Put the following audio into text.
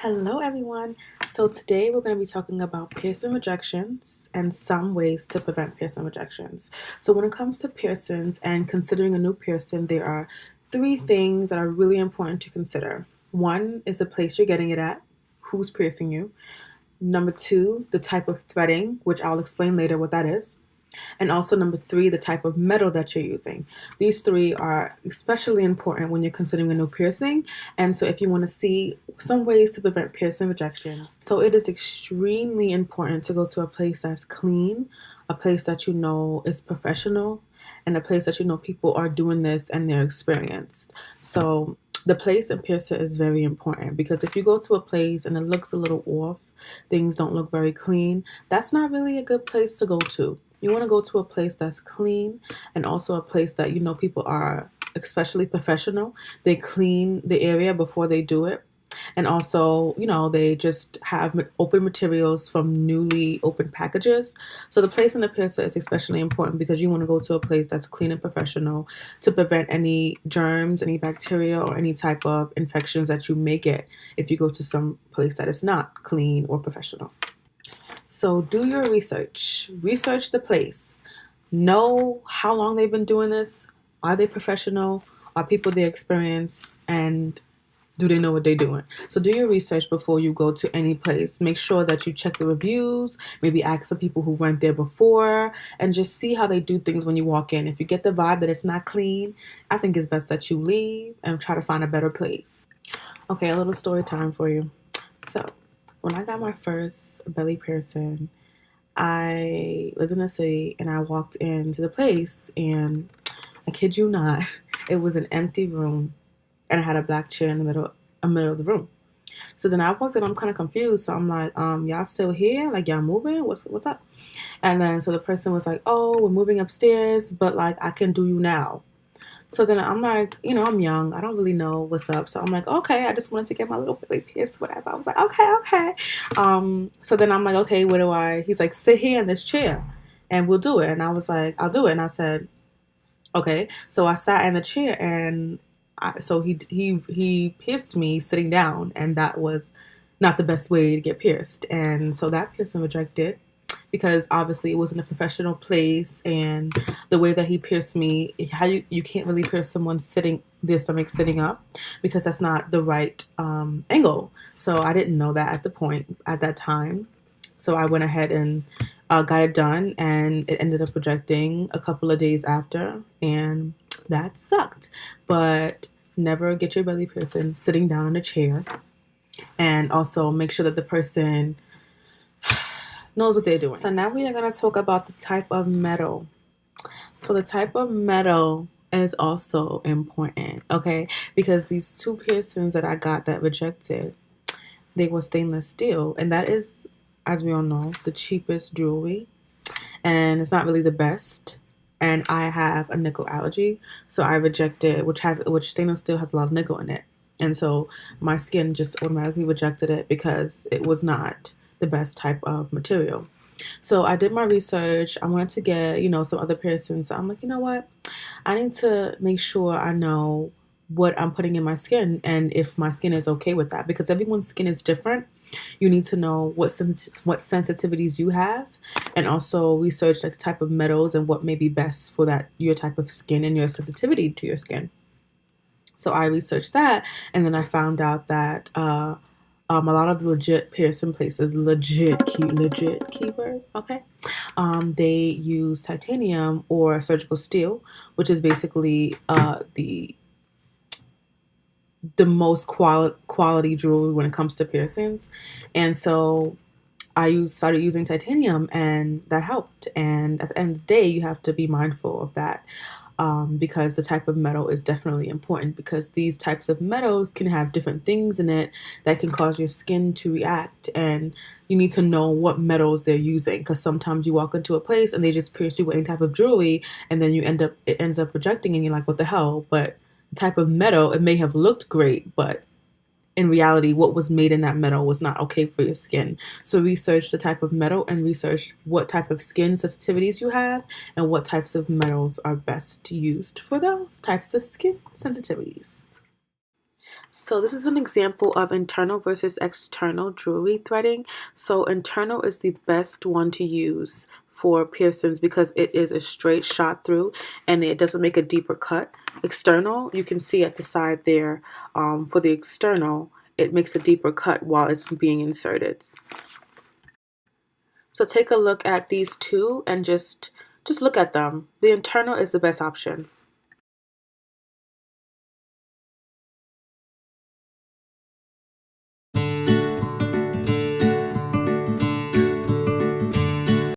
Hello, everyone. So, today we're going to be talking about piercing rejections and some ways to prevent piercing rejections. So, when it comes to piercings and considering a new piercing, there are three things that are really important to consider. One is the place you're getting it at, who's piercing you. Number two, the type of threading, which I'll explain later what that is. And also, number three, the type of metal that you're using. These three are especially important when you're considering a new piercing. And so, if you want to see some ways to prevent piercing rejections, so it is extremely important to go to a place that's clean, a place that you know is professional, and a place that you know people are doing this and they're experienced. So, the place and piercer is very important because if you go to a place and it looks a little off, things don't look very clean, that's not really a good place to go to. You want to go to a place that's clean and also a place that you know people are especially professional. They clean the area before they do it. And also, you know, they just have open materials from newly opened packages. So the place in the piercer is especially important because you want to go to a place that's clean and professional to prevent any germs, any bacteria, or any type of infections that you may get if you go to some place that is not clean or professional. So do your research. Research the place. Know how long they've been doing this. Are they professional? Are people they experience? And do they know what they're doing? So do your research before you go to any place. Make sure that you check the reviews, maybe ask some people who went there before, and just see how they do things when you walk in. If you get the vibe that it's not clean, I think it's best that you leave and try to find a better place. Okay, a little story time for you. So, when I got my first belly piercing, I lived in a city and I walked into the place, and I kid you not, it was an empty room and I had a black chair in the middle of the room. So then I walked in, I'm kind of confused. So I'm like, y'all still here? Like, y'all moving? What's up? And then so the person was like, oh, we're moving upstairs, but like I can do you now. So then I'm like, I'm young. I don't really know what's up. So I'm like, okay, I just wanted to get my little belly pierced, whatever. I was like, okay, okay. So then I'm like, okay, what do I? He's like, sit here in this chair and we'll do it. And I was like, I'll do it. And I said, okay. So I sat in the chair and so he pierced me sitting down, and that was not the best way to get pierced. And so that piercing rejected because obviously it wasn't a professional place, and the way that he pierced me, how you can't really pierce someone sitting their stomach sitting up because that's not the right angle. So I didn't know that at that time. So I went ahead and got it done, and it ended up rejecting a couple of days after, and that sucked. But never get your belly piercing sitting down in a chair, and also make sure that the person knows what they're doing. So now we are going to talk about the type of metal. So the type of metal is also important, okay? Because these two piercings that I got that rejected, they were stainless steel, and that is, as we all know, the cheapest jewelry, and it's not really the best. And I have a nickel allergy, so I rejected, which stainless steel has a lot of nickel in it, and so my skin just automatically rejected it because it was not the best type of material. So I did my research. I wanted to get, some other piercings. So I'm like, you know what? I need to make sure I know what I'm putting in my skin and if my skin is okay with that because everyone's skin is different. You need to know what sensitivities you have, and also research like the type of metals and what may be best for that your type of skin and your sensitivity to your skin. So I researched that, and then I found out that a lot of the legit piercing places, legit keyword, okay. They use titanium or surgical steel, which is basically the most quality jewelry when it comes to piercings, and so I started using titanium, and that helped. And at the end of the day, you have to be mindful of that because the type of metal is definitely important because these types of metals can have different things in it that can cause your skin to react. And you need to know what metals they're using because sometimes you walk into a place and they just pierce you with any type of jewelry, and then it ends up rejecting, and you're like, what the hell? But the type of metal, it may have looked great, but in reality, what was made in that metal was not okay for your skin. So research the type of metal and research what type of skin sensitivities you have and what types of metals are best used for those types of skin sensitivities. So this is an example of internal versus external jewelry threading. So internal is the best one to use for piercings because it is a straight shot through and it doesn't make a deeper cut. External, you can see at the side there, for the external, it makes a deeper cut while it's being inserted. So take a look at these two and just look at them. The internal is the best option.